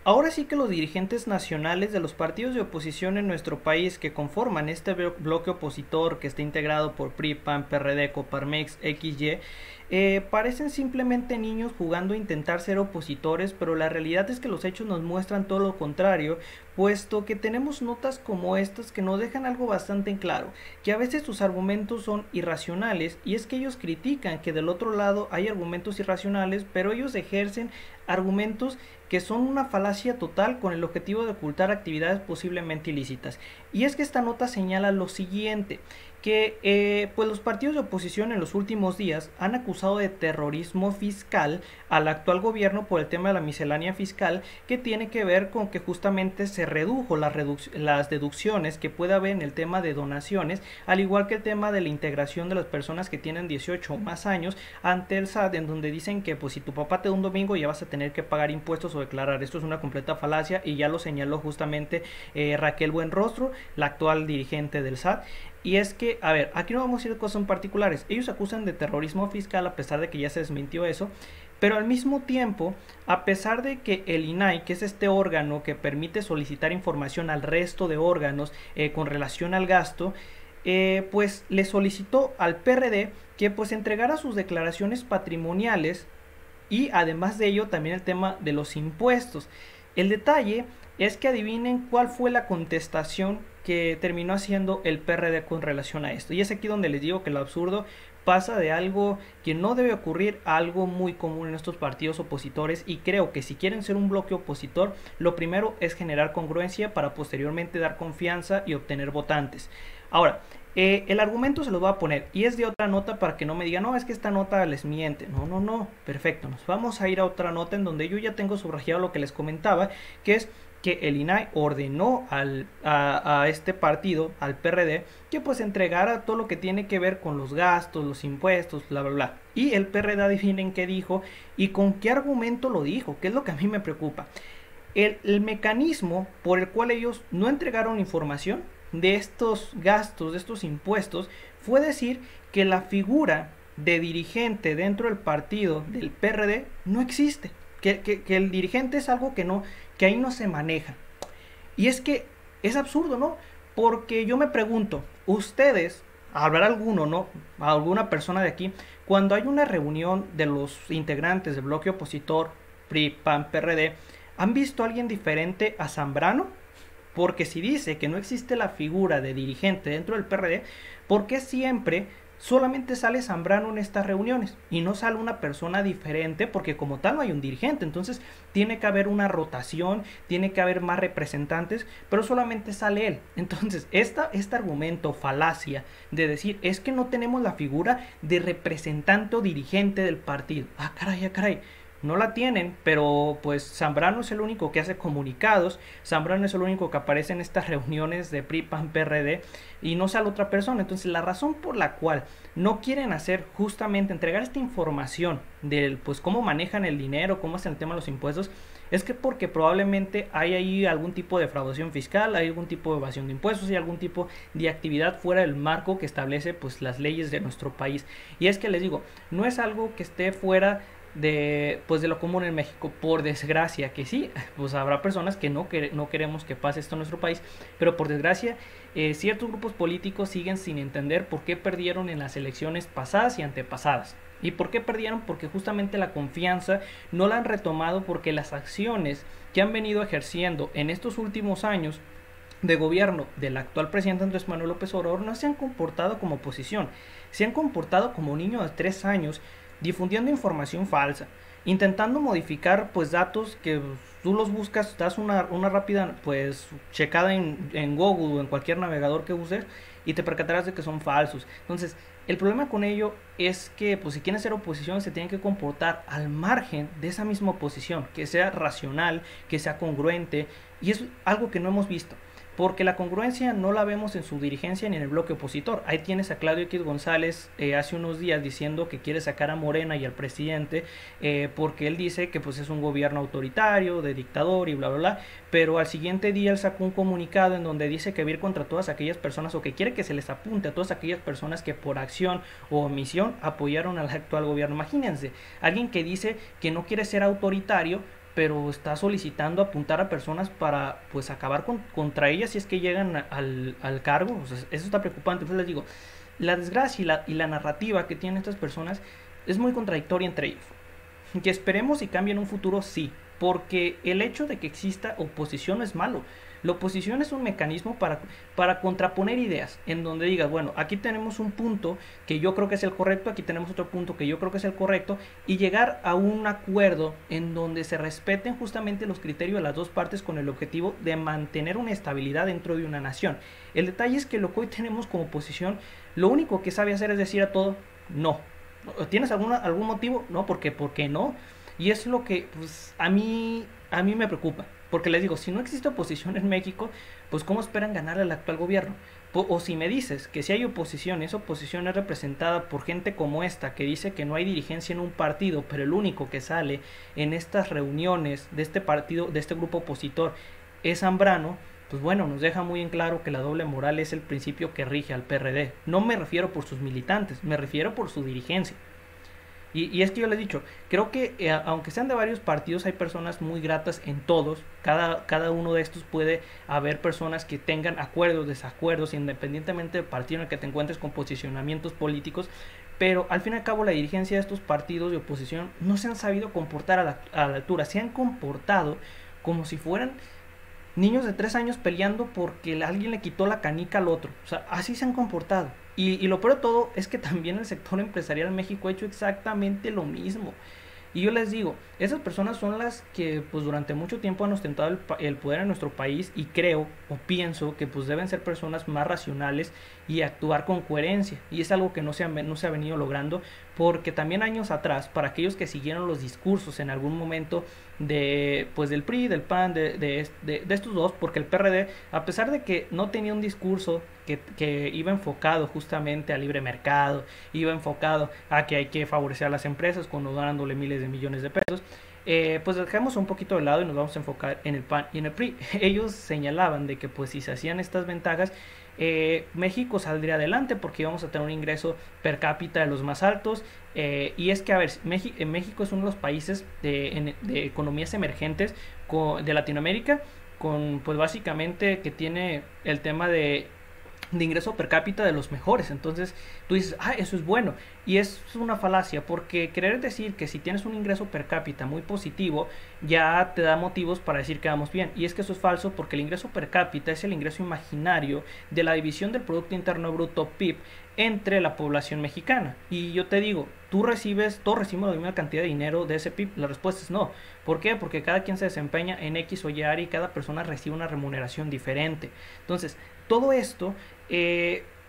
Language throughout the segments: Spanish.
Ahora sí que los dirigentes nacionales de los partidos de oposición en nuestro país que conforman este bloque opositor que está integrado por PRI, PAN, PRD, Coparmex, XY, parecen simplemente niños jugando a intentar ser opositores, pero la realidad es que los hechos nos muestran todo lo contrario, puesto que tenemos notas como estas que nos dejan algo bastante en claro, que a veces sus argumentos son irracionales, y es que ellos critican que del otro lado hay argumentos irracionales, pero ellos ejercen argumentos que son una falacia total con el objetivo de ocultar actividades posiblemente ilícitas. Y es que esta nota señala lo siguiente, que pues los partidos de oposición en los últimos días han acusado de terrorismo fiscal al actual gobierno por el tema de la miscelánea fiscal, que tiene que ver con que justamente se redujo las deducciones que puede haber en el tema de donaciones, al igual que el tema de la integración de las personas que tienen 18 o más años ante el SAT, en donde dicen que pues si tu papá te da un domingo ya vas a tener que pagar impuestos o declarar. Esto es una completa falacia y ya lo señaló justamente Raquel Buenrostro, la actual dirigente del SAT. Y es que, a ver, aquí no vamos a ir a cosas en particulares. Ellos acusan de terrorismo fiscal a pesar de que ya se desmintió eso. Pero al mismo tiempo, a pesar de que el INAI, que es este órgano que permite solicitar información al resto de órganos con relación al gasto, pues le solicitó al PRD que pues entregara sus declaraciones patrimoniales y además de ello también el tema de los impuestos. El detalle es que adivinen cuál fue la contestación que terminó haciendo el PRD con relación a esto. Y es aquí donde les digo que lo absurdo pasa de algo que no debe ocurrir a algo muy común en estos partidos opositores, y creo que si quieren ser un bloque opositor, lo primero es generar congruencia para posteriormente dar confianza y obtener votantes. Ahora, el argumento se lo voy a poner y es de otra nota para que no me digan, no, es que esta nota les miente. No, no, no, perfecto, nos vamos a ir a otra nota en donde yo ya tengo subrayado lo que les comentaba, que es que el INAI ordenó a este partido, al PRD, que pues entregara todo lo que tiene que ver con los gastos, los impuestos, bla, bla, bla. Y el PRD, adivinen qué dijo y con qué argumento lo dijo, que es lo que a mí me preocupa. El mecanismo por el cual ellos no entregaron información de estos gastos, de estos impuestos, fue decir que la figura de dirigente dentro del partido del PRD no existe, que el dirigente es algo que no, que ahí no se maneja. Y es que es absurdo, ¿no? Porque yo me pregunto, ustedes, habrá alguno, ¿no? Alguna persona de aquí, cuando hay una reunión de los integrantes del bloque opositor, PRI, PAN, PRD, ¿han visto a alguien diferente a Zambrano? Porque si dice que no existe la figura de dirigente dentro del PRD, ¿por qué siempre solamente sale Zambrano en estas reuniones y no sale una persona diferente? Porque como tal no hay un dirigente, entonces tiene que haber una rotación, tiene que haber más representantes, pero solamente sale él. Entonces este argumento falacia de decir es que no tenemos la figura de representante o dirigente del partido, ah caray, no la tienen, pero pues Zambrano es el único que hace comunicados, Zambrano es el único que aparece en estas reuniones de PRI, PAN, PRD y no sale otra persona. Entonces la razón por la cual no quieren hacer justamente entregar esta información del pues cómo manejan el dinero, cómo es el tema de los impuestos, es que porque probablemente hay ahí algún tipo de fraudación fiscal, hay algún tipo de evasión de impuestos y algún tipo de actividad fuera del marco que establece pues las leyes de nuestro país. Y es que les digo, no es algo que esté fuera de lo común en México, por desgracia que sí, pues habrá personas que no queremos que pase esto en nuestro país, pero por desgracia ciertos grupos políticos siguen sin entender por qué perdieron en las elecciones pasadas y antepasadas. ¿Y por qué perdieron? Porque justamente la confianza no la han retomado, porque las acciones que han venido ejerciendo en estos últimos años de gobierno del actual presidente Andrés Manuel López Obrador no se han comportado como oposición, se han comportado como un niño de 3 años difundiendo información falsa, intentando modificar pues datos que tú los buscas, das una rápida pues checada en Google o en cualquier navegador que uses y te percatarás de que son falsos. Entonces el problema con ello es que pues si quieren ser oposición se tienen que comportar al margen de esa misma oposición, que sea racional, que sea congruente, y es algo que no hemos visto, porque la congruencia no la vemos en su dirigencia ni en el bloque opositor. Ahí tienes a Claudio X González hace unos días diciendo que quiere sacar a Morena y al presidente porque él dice que pues es un gobierno autoritario, de dictador y bla bla bla, pero al siguiente día él sacó un comunicado en donde dice que va a ir contra todas aquellas personas, o que quiere que se les apunte a todas aquellas personas que por acción o omisión apoyaron al actual gobierno. Imagínense, alguien que dice que no quiere ser autoritario, pero está solicitando apuntar a personas para pues acabar contra ellas si es que llegan al cargo. O sea, eso está preocupante. Entonces les digo, la desgracia y la narrativa que tienen estas personas es muy contradictoria entre ellos. Que esperemos y cambie en un futuro, sí, porque el hecho de que exista oposición no es malo. La oposición es un mecanismo para contraponer ideas, en donde digas, bueno, aquí tenemos un punto que yo creo que es el correcto, aquí tenemos otro punto que yo creo que es el correcto, y llegar a un acuerdo en donde se respeten justamente los criterios de las dos partes con el objetivo de mantener una estabilidad dentro de una nación. El detalle es que lo que hoy tenemos como oposición, lo único que sabe hacer es decir a todo, no. ¿Tienes algún motivo? No, ¿por qué no? Y es lo que pues, a mí me preocupa. Porque les digo, si no existe oposición en México, pues ¿cómo esperan ganar al actual gobierno? O si me dices que si hay oposición, esa oposición es representada por gente como esta, que dice que no hay dirigencia en un partido, pero el único que sale en estas reuniones de este partido, de este grupo opositor, es Zambrano, pues bueno, nos deja muy en claro que la doble moral es el principio que rige al PRD. No me refiero por sus militantes, me refiero por su dirigencia. Y es que yo les he dicho, creo que aunque sean de varios partidos, hay personas muy gratas en todos. Cada uno de estos puede haber personas que tengan acuerdos, desacuerdos, independientemente del partido en el que te encuentres con posicionamientos políticos. Pero al fin y al cabo la dirigencia de estos partidos de oposición no se han sabido comportar a la altura. Se han comportado como si fueran niños de 3 años peleando porque alguien le quitó la canica al otro. O sea, así se han comportado. Y lo peor de todo es que también el sector empresarial en México ha hecho exactamente lo mismo. Y yo les digo, esas personas son las que pues durante mucho tiempo han ostentado el poder en nuestro país, y creo o pienso que pues deben ser personas más racionales y actuar con coherencia. Y es algo que no se ha venido logrando, porque también años atrás, para aquellos que siguieron los discursos en algún momento de pues del PRI, del PAN, de estos dos, porque el PRD, a pesar de que no tenía un discurso que iba enfocado justamente al libre mercado, iba enfocado a que hay que favorecer a las empresas cuando dándole miles de millones de pesos, pues dejamos un poquito de lado y nos vamos a enfocar en el PAN y en el PRI. Ellos señalaban de que pues si se hacían estas ventajas, México saldría adelante porque íbamos a tener un ingreso per cápita de los más altos. Y es que, a ver, México es uno de los países de economías emergentes de Latinoamérica, con pues básicamente que tiene el tema de ingreso per cápita de los mejores. Entonces tú dices, eso es bueno. Y es una falacia, porque querer decir que si tienes un ingreso per cápita muy positivo, ya te da motivos para decir que vamos bien. Y es que eso es falso, porque el ingreso per cápita es el ingreso imaginario de la división del Producto Interno Bruto, PIB, entre la población mexicana. Y yo te digo, todos recibimos la misma cantidad de dinero de ese PIB. La respuesta es no. ¿Por qué? Porque cada quien se desempeña en X o Y área y cada persona recibe una remuneración diferente. Entonces, todo esto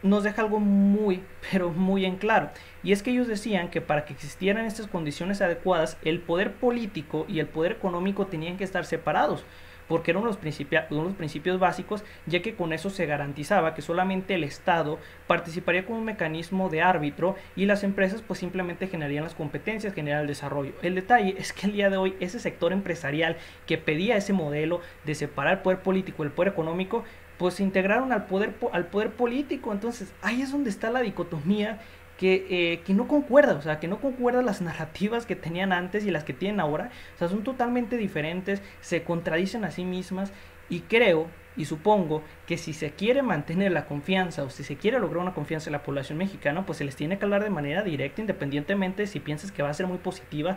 nos deja algo muy, pero muy en claro. Y es que ellos decían que para que existieran estas condiciones adecuadas, el poder político y el poder económico tenían que estar separados, porque eran uno de los principios básicos, ya que con eso se garantizaba que solamente el Estado participaría como un mecanismo de árbitro y las empresas pues simplemente generarían las competencias, generarían el desarrollo. El detalle es que el día de hoy ese sector empresarial que pedía ese modelo de separar el poder político del poder económico, pues se integraron al poder político. Entonces ahí es donde está la dicotomía que no concuerda, o sea, que no concuerda las narrativas que tenían antes y las que tienen ahora. O sea, son totalmente diferentes, se contradicen a sí mismas, y creo y supongo que si se quiere mantener la confianza o si se quiere lograr una confianza en la población mexicana, pues se les tiene que hablar de manera directa, independientemente si piensas que va a ser muy positiva,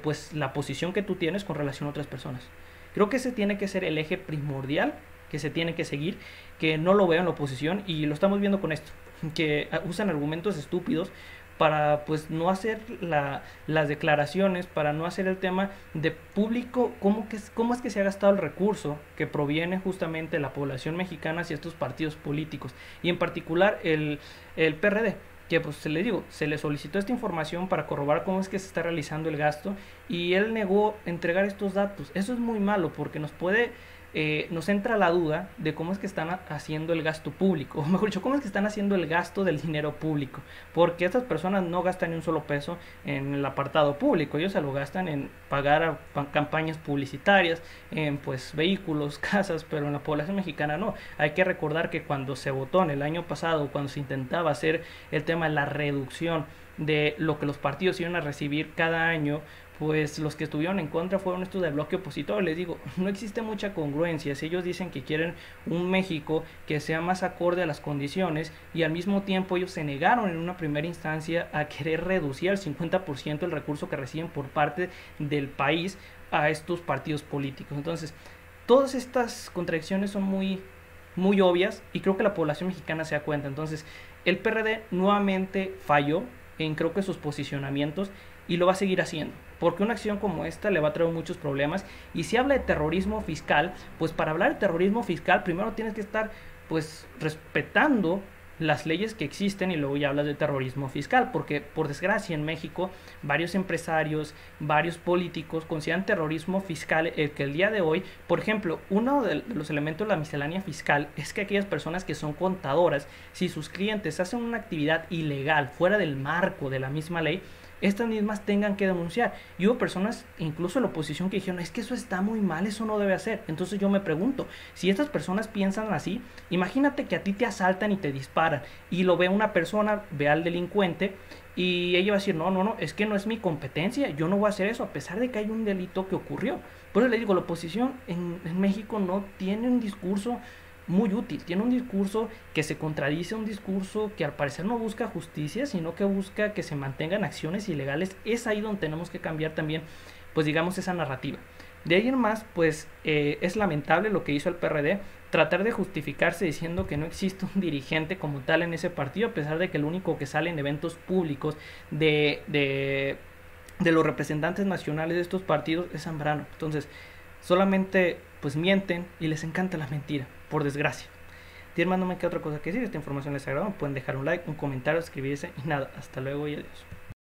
pues la posición que tú tienes con relación a otras personas. Creo que ese tiene que ser el eje primordial que se tiene que seguir, que no lo veo en la oposición, y lo estamos viendo con esto, que usan argumentos estúpidos para pues no hacer las declaraciones, para no hacer el tema de público, cómo es que se ha gastado el recurso que proviene justamente de la población mexicana hacia estos partidos políticos, y en particular el PRD, que pues se le solicitó esta información para corroborar cómo es que se está realizando el gasto, y él negó entregar estos datos. Eso es muy malo, porque nos entra la duda de cómo es que están haciendo el gasto público, o mejor dicho, cómo es que están haciendo el gasto del dinero público, porque estas personas no gastan ni un solo peso en el apartado público. Ellos se lo gastan en pagar campañas publicitarias, en pues vehículos, casas, pero en la población mexicana no. Hay que recordar que cuando se votó en el año pasado, cuando se intentaba hacer el tema de la reducción de lo que los partidos iban a recibir cada año, pues los que estuvieron en contra fueron estos del bloque opositor. Les digo, no existe mucha congruencia. Si ellos dicen que quieren un México que sea más acorde a las condiciones y al mismo tiempo ellos se negaron en una primera instancia a querer reducir al 50% el recurso que reciben por parte del país a estos partidos políticos. Entonces, todas estas contradicciones son muy obvias y creo que la población mexicana se da cuenta. Entonces, el PRD nuevamente falló en creo que sus posicionamientos y lo va a seguir haciendo, porque una acción como esta le va a traer muchos problemas. Y si habla de terrorismo fiscal, pues para hablar de terrorismo fiscal primero tienes que estar pues respetando las leyes que existen y luego ya hablas de terrorismo fiscal, porque por desgracia en México varios empresarios, varios políticos consideran terrorismo fiscal el que el día de hoy, por ejemplo, uno de los elementos de la miscelánea fiscal es que aquellas personas que son contadoras, si sus clientes hacen una actividad ilegal fuera del marco de la misma ley, estas mismas tengan que denunciar. Y hubo personas, incluso la oposición, que dijeron, es que eso está muy mal, eso no debe hacer. Entonces yo me pregunto, si estas personas piensan así, imagínate que a ti te asaltan y te disparan, y lo ve una persona, ve al delincuente, y ella va a decir, no, es que no es mi competencia, yo no voy a hacer eso, a pesar de que hay un delito que ocurrió. Por eso le digo, la oposición en México no tiene un discurso muy útil, tiene un discurso que se contradice, un discurso que al parecer no busca justicia, sino que busca que se mantengan acciones ilegales. Es ahí donde tenemos que cambiar también, pues digamos, esa narrativa. De ahí en más, pues es lamentable lo que hizo el PRD, tratar de justificarse diciendo que no existe un dirigente como tal en ese partido, a pesar de que el único que sale en eventos públicos de los representantes nacionales de estos partidos es Zambrano. Entonces, solamente pues mienten y les encanta la mentira, por desgracia. Más no me queda otra cosa que decir. Esta información les agradó, pueden dejar un like, un comentario, suscribirse y nada, hasta luego y adiós.